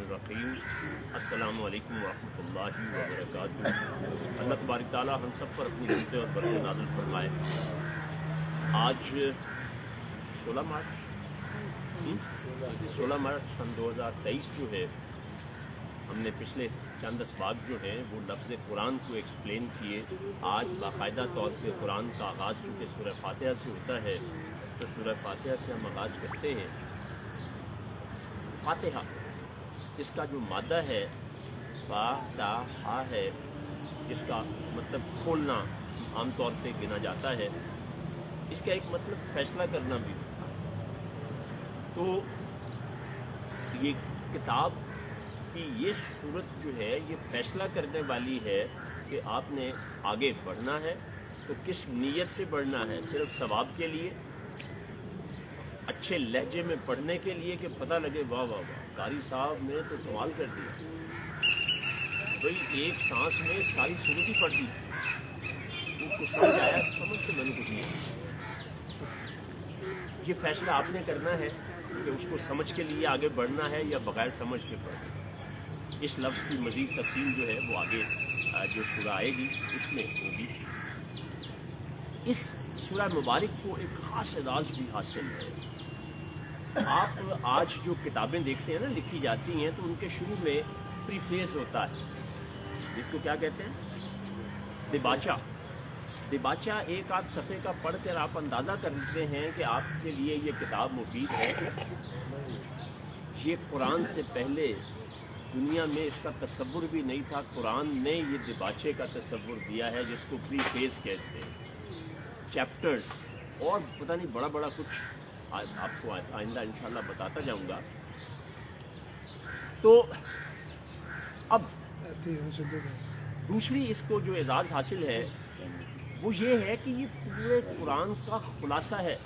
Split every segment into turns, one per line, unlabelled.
बिस्मिल्लाहिर्रहमानिर्रहीम। अस्सलामु अलैकुम वरहमतुल्लाहि वबरकातुहू। अल्लाह तबारक ताला हम सब पर अपनी रहमतें और बरकत नाज़िल फरमाए। आज 16 मार्च सन 2023 जो है, हमने पिछले चंद असबाब जो हैं वो लफ्ज़ कुरान को एक्सप्लेन किए। आज बाकायदा तौर पे कुरान का आगाज़ चूँकि सूरह फातिहा से होता है तो सूरह फातिहा से हम आगाज़ करते हैं। फातिहा इसका जो मादा है फातिहा है, इसका मतलब खोलना आमतौर पे गिना जाता है। इसका एक मतलब फैसला करना भी। तो ये किताब कि ये सूरत जो है ये फैसला करने वाली है कि आपने आगे बढ़ना है तो किस नीयत से बढ़ना है। सिर्फ सवाब के लिए, अच्छे लहजे में पढ़ने के लिए कि पता लगे वाह वाह वाह कारी साहब ने तो कमाल कर दिया, भाई एक सांस में सारी सूरत ही पढ़ दी, तो कुछ समझ आया, समझ से मैंने कुछ नहीं। ये फैसला आपने करना है कि उसको समझ के लिए आगे बढ़ना है या बगैर समझ के पढ़ना है। इस लफ्ज़ की मज़ीद तफसील जो है वो आगे जो सूरह आएगी उसमें होगी। इस सूरह मुबारक को एक ख़ास एजाज़ भी हासिल है। आप आज जो किताबें देखते हैं ना लिखी जाती हैं तो उनके शुरू में प्रीफेस होता है, जिसको क्या कहते हैं, दिबाचा। दिबाचा एक आध सफ़े का पढ़ कर आप अंदाज़ा करते हैं कि आपके लिए ये किताब मुफीद है। ये कुरान से पहले दुनिया में इसका तसव्वुर भी नहीं था। कुरान ने ये दिबाचे का तसव्वुर दिया है जिसको प्रीफेस कहते हैं। चैप्टर्स और पता नहीं बड़ा बड़ा कुछ आपको आइंदा इंशाल्लाह बताता जाऊंगा। तो अब दूसरी इसको जो एजाज़ हासिल है वो ये है कि ये पूरे कुरान का खुलासा है।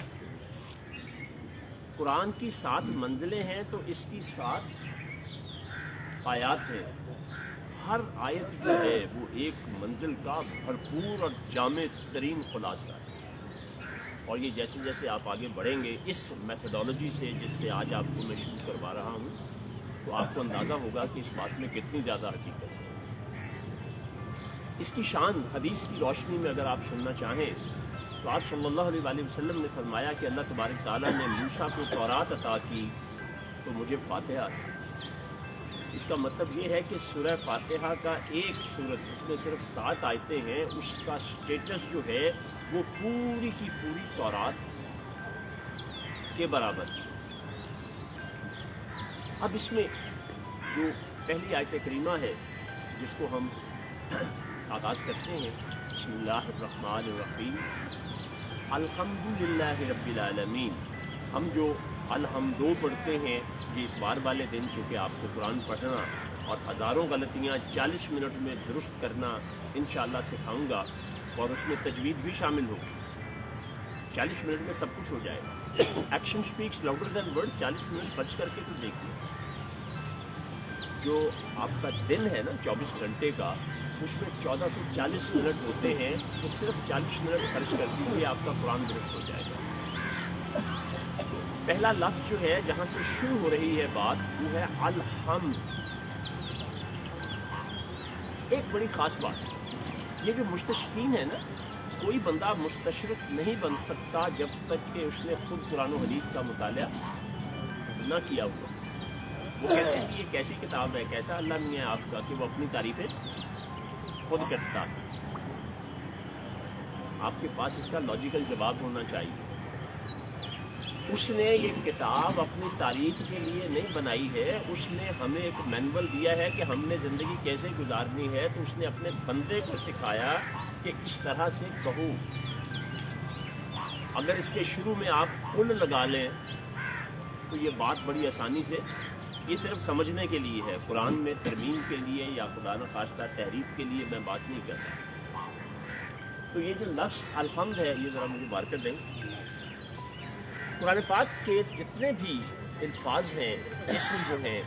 कुरान की 7 मंजिलें हैं तो इसकी 7 आयात हैं। हर आयत जो है वो एक मंजिल का भरपूर और जामे तरीन खुलासा है। और ये जैसे जैसे आप आगे बढ़ेंगे इस मेथडोलॉजी से जिससे आज आपको मैं शुरू करवा रहा हूँ तो आपको अंदाज़ा होगा कि इस बात में कितनी ज़्यादा हकीकत है। इसकी शान हदीस की रोशनी में अगर आप सुनना चाहें तो आप सल्लल्लाहु अलैहि वसल्लम ने फरमाया कि अल्लाह तबारक ताला ने मूसा को तौरात अता की तो मुझे फातिहा। इसका मतलब ये है कि सूरह फातिहा का एक सूरत जिसमें सिर्फ 7 आयतें हैं उसका स्टेटस जो है वो पूरी की पूरी तौरात के बराबर। अब इसमें जो पहली आयत करीमा है जिसको हम आगाज़ करते हैं, बिस्मिल्लाहिर्रहमानिर्रहीम, अल्हम्दुलिल्लाहि रब्बिल आलमीन। हम जो अलहम्दो पढ़ते हैं ये इतवार वाले दिन, क्योंकि आपको कुरान पढ़ना और हज़ारों गलतियाँ 40 मिनट में दुरुस्त करना इंशाअल्लाह सिखाऊंगा और उसमें तजवीद भी शामिल होगी। 40 मिनट में सब कुछ हो जाएगा। Action speaks louder than words. 40 minute खर्च करके तो देखिए, जो आपका दिन है ना 24 घंटे का, उसमें 1440 मिनट होते हैं, तो सिर्फ 40 मिनट खर्च कर दीजिए, आपका कुरान दुरुस्त हो जाएगा। पहला लफ्ज़ जो है जहाँ से शुरू हो रही है बात वो है अलहम्द। एक बड़ी ख़ास बात, ये जो मुस्तशरीक़ीन है ना, कोई बंदा मुस्तशरिक़ नहीं बन सकता जब तक कि उसने खुद कुरान और हदीस का मुताला न किया हुआ। वो कहते हैं कि ये कैसी किताब है, कैसा अल्लाह नहीं है आपका कि वो अपनी तारीफ़ें खुद करता है। आपके पास इसका लॉजिकल जवाब होना चाहिए। उसने ये किताब अपनी तारीफ के लिए नहीं बनाई है, उसने हमें एक मैनुअल दिया है कि हमने ज़िंदगी कैसे गुजारनी है। तो उसने अपने बंदे को सिखाया कि इस तरह से कहो। अगर इसके शुरू में आप कुल लगा लें तो ये बात बड़ी आसानी से, ये सिर्फ समझने के लिए है, कुरान में तरमीम के लिए या खुदा न खास्ता तहरीफ के लिए मैं बात नहीं करता। तो ये जो लफ्ज़ अलहम्द है ये ज़रा मुझे बार कर दें। कुरान पाक के जितने भी अल्फाज हैं, इसम जो हैं,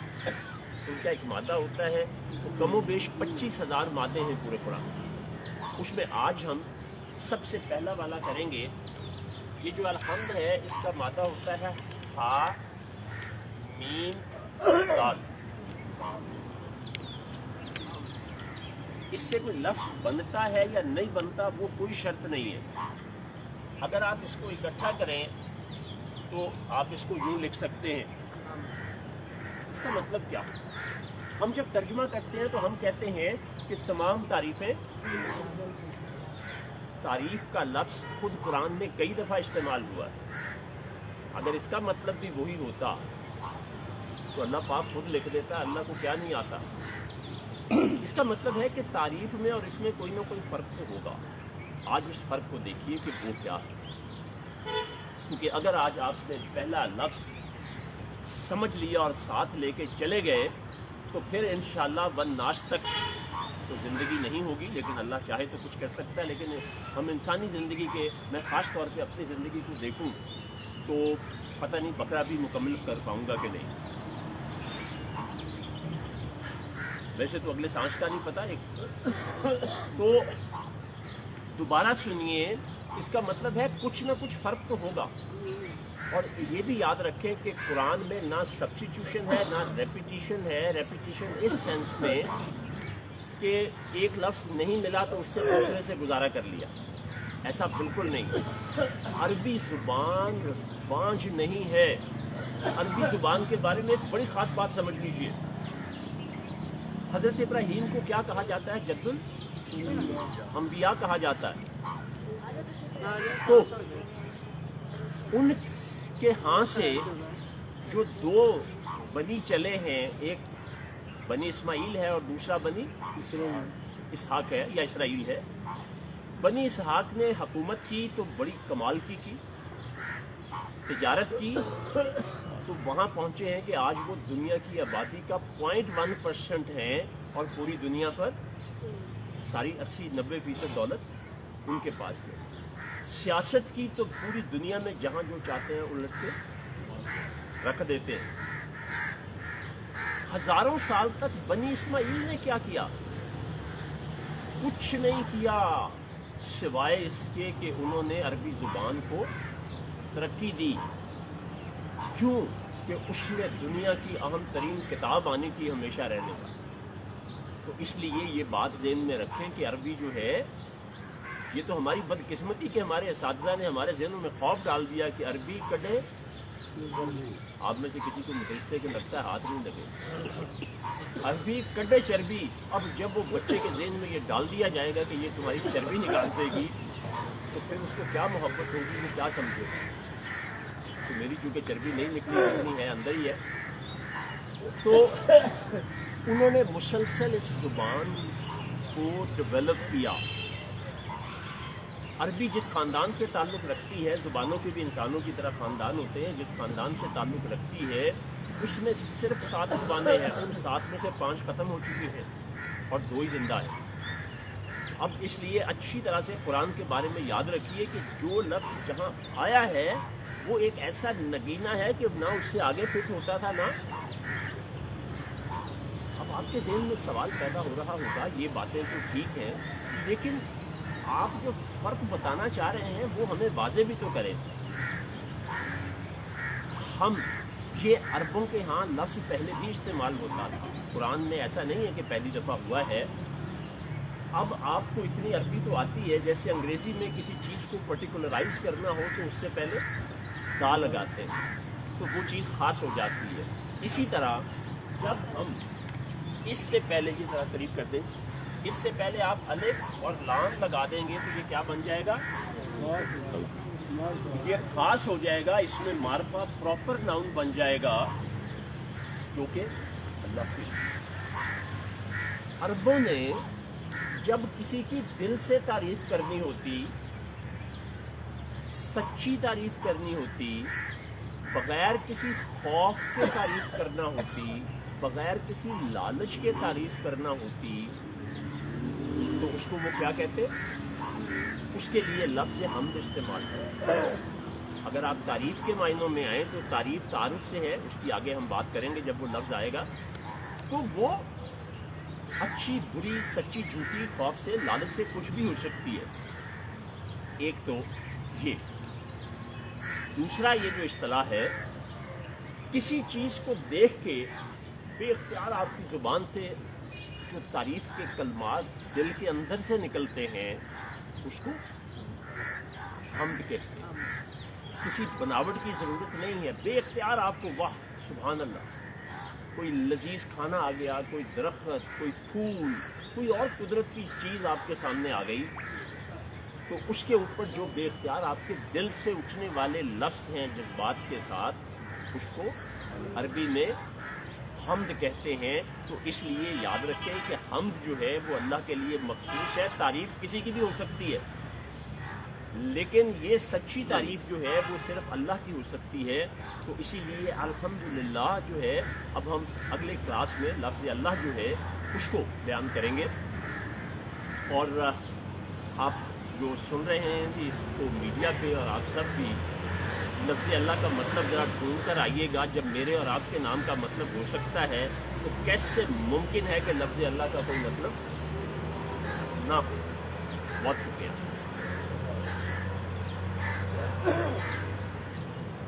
उनका एक मादा होता है। तो कमो बेश 25,000 मादे हैं पूरे कुरान। उसमें आज हम सबसे पहला वाला करेंगे। ये जो अलहम्द है इसका मादा होता है हा मीम दाल। اس سے کوئی لفظ بنتا ہے یا نہیں بنتا وہ کوئی شرط نہیں ہے. اگر آپ اس کو اکٹھا کریں تو آپ اس کو یوں لکھ سکتے ہیں. اس کا مطلب کیا؟ ہم جب ترجمہ کرتے ہیں تو ہم کہتے ہیں کہ تمام تعریفیں، تعریف کا لفظ خود قرآن میں کئی دفعہ استعمال ہوا ہے. اگر اس کا مطلب بھی وہی ہوتا تو اللہ پاک خود لکھ دیتا، اللہ کو کیا نہیں آتا. اس کا مطلب ہے کہ تعریف میں اور اس میں کوئی نہ کوئی فرق تو ہوگا. آج اس فرق کو دیکھیے کہ وہ کیا ہے. کیونکہ اگر آج آپ نے پہلا لفظ سمجھ لیا اور ساتھ لے کے چلے گئے تو پھر انشاءاللہ والناس تک تو زندگی نہیں ہوگی. لیکن اللہ چاہے تو کچھ کر سکتا ہے. لیکن ہم انسانی زندگی کے، میں خاص طور پہ اپنی زندگی کو دیکھوں تو پتہ نہیں بقرہ بھی مکمل کر پاؤں گا کہ نہیں. ویسے تو اگلے سانس کا نہیں پتا. تو دوبارہ سنیے، اس کا مطلب ہے کچھ نہ کچھ فرق تو ہوگا. اور یہ بھی یاد رکھیں کہ قرآن میں نہ سبسٹیٹیوشن ہے نہ ریپیٹیشن ہے. ریپیٹیشن اس سینس میں کہ ایک لفظ نہیں ملا تو اس سے دوسرے سے گزارا کر لیا، ایسا بالکل نہیں. عربی زبان بانجھ نہیں ہے. عربی زبان کے بارے میں ایک بڑی خاص بات سمجھ لیجئے. حضرت ابراہیم کو کیا کہا جاتا ہے؟ جد الانبیاء کہا جاتا ہے. تو ان کے ہاں سے جو دو بنی چلے ہیں، ایک بنی اسماعیل ہے اور دوسرا بنی اسحاق ہے یا اسرائیل ہے. بنی اسحاق نے حکومت کی تو بڑی کمال کی تجارت کی، تو وہاں پہنچے ہیں کہ آج وہ دنیا کی آبادی کا 0.1% ہیں اور پوری دنیا پر ساری 80-90% دولت ان کے پاس ہے. سیاست کی تو پوری دنیا میں جہاں جو چاہتے ہیں الٹ کے رکھ دیتے ہیں. ہزاروں سال تک بنی اسماعیل نے کیا کیا؟ کچھ نہیں کیا سوائے اس کے کہ انہوں نے عربی زبان کو ترقی دی. کیوں؟ کہ اس میں دنیا کی اہم ترین کتاب آنی تھی ہمیشہ رہنے کا. تو اس لیے یہ بات ذہن میں رکھیں کہ عربی جو ہے، یہ تو ہماری بدقسمتی کہ ہمارے اساتذہ نے ہمارے ذہنوں میں خوف ڈال دیا کہ عربی کڈے. آپ میں سے کسی کو مدرسے کے لگتا ہے ہاتھ نہیں لگے. عربی کڈے چربی. اب جب وہ بچے کے ذہن میں یہ ڈال دیا جائے گا کہ یہ تمہاری چربی نکال دے گی تو پھر اس کو کیا محبت ہوگی، وہ کیا سمجھے گا. تو میری چونکہ چربی نہیں نکلنی ہے، اندر ہی ہے. تو انہوں نے مسلسل اس زبان کو ڈیولپ کیا. عربی جس خاندان سے تعلق رکھتی ہے، زبانوں کے بھی انسانوں کی طرح خاندان ہوتے ہیں، جس خاندان سے تعلق رکھتی ہے اس میں صرف 7 زبانیں ہیں. ان 7 میں سے 5 ختم ہو چکی ہیں اور 2 ہی زندہ ہیں. اب اس لیے اچھی طرح سے قرآن کے بارے میں یاد رکھیے کہ جو لفظ جہاں آیا ہے وہ ایک ایسا نگینہ ہے کہ نہ اس سے آگے فٹ ہوتا تھا نہ. اب آپ کے ذہن میں سوال پیدا ہو رہا ہوگا، یہ باتیں تو ٹھیک ہیں لیکن آپ جو فرق بتانا چاہ رہے ہیں وہ ہمیں واضح بھی تو کریں. ہم یہ عربوں کے ہاں لفظ پہلے بھی استعمال ہوتا تھا. قرآن میں ایسا نہیں ہے کہ پہلی دفعہ ہوا ہے. اب آپ کو اتنی عربی تو آتی ہے، جیسے انگریزی میں کسی چیز کو پرٹیکولرائز کرنا ہو تو اس سے پہلے دا لگاتے ہیں تو وہ چیز خاص ہو جاتی ہے. اسی طرح جب ہم اس سے پہلے کی طرح قریب کر دیں، اس سے پہلے آپ الف اور لام لگا دیں گے تو یہ کیا بن جائے گا؟ یہ خاص ہو جائے گا. اس میں معرفہ پراپر ناؤن بن جائے گا جو کہ اللہ کی. عربوں نے جب کسی کی دل سے تعریف کرنی ہوتی، سچی تعریف کرنی ہوتی، بغیر کسی خوف کے تعریف کرنا ہوتی، بغیر کسی لالچ کے تعریف کرنا ہوتی، تو اس کو وہ کیا کہتے؟ اس کے لیے لفظ حمد استعمال کرتے. اگر آپ تعریف کے معنوں میں آئیں تو تعریف تعارف سے ہے، اس کی آگے ہم بات کریں گے جب وہ لفظ آئے گا. تو وہ اچھی بری سچی جھوٹی خوف سے لالچ سے کچھ بھی ہو سکتی ہے. ایک تو یہ. دوسرا یہ جو اصطلاح ہے، کسی چیز کو دیکھ کے بے اختیار آپ کی زبان سے جو तारीफ़ के कलमात दिल के अंदर से निकलते हैं उसको हम्द कहते हैं। किसी बनावट की ज़रूरत नहीं है, बेख्तियार आपको वाह सुभान अल्लाह, कोई लजीज खाना आ गया, कोई दरख्त, कोई फूल, कोई और कुदरत की चीज़ आपके सामने आ गई, तो उसके ऊपर जो बेख्तियार आपके दिल से उठने वाले लफ्ज़ हैं जज्बात के साथ, उसको अरबी में हम्द कहते हैं। तो इसलिए याद रखें कि हम्द जो है वो अल्लाह के लिए मखसूस है। तारीफ़ किसी की भी हो सकती है, लेकिन ये सच्ची तारीफ़ जो है वो सिर्फ अल्लाह की हो सकती है। तो इसीलिए अल्हम्दुलिल्लाह जो है, अब हम अगले क्लास में लफ्ज़ अल्लाह जो है उसको बयान करेंगे। और आप जो सुन रहे हैं कि इसको मीडिया पे, और आप सब भी लफ्ज़ अल्लाह का मतलब ज़रा ढूंढ कर आइएगा। जब मेरे और आपके नाम का मतलब हो सकता है, तो कैसे मुमकिन है कि लफ्ज़ अल्लाह का कोई मतलब ना हो। बहुत शुक्रिया।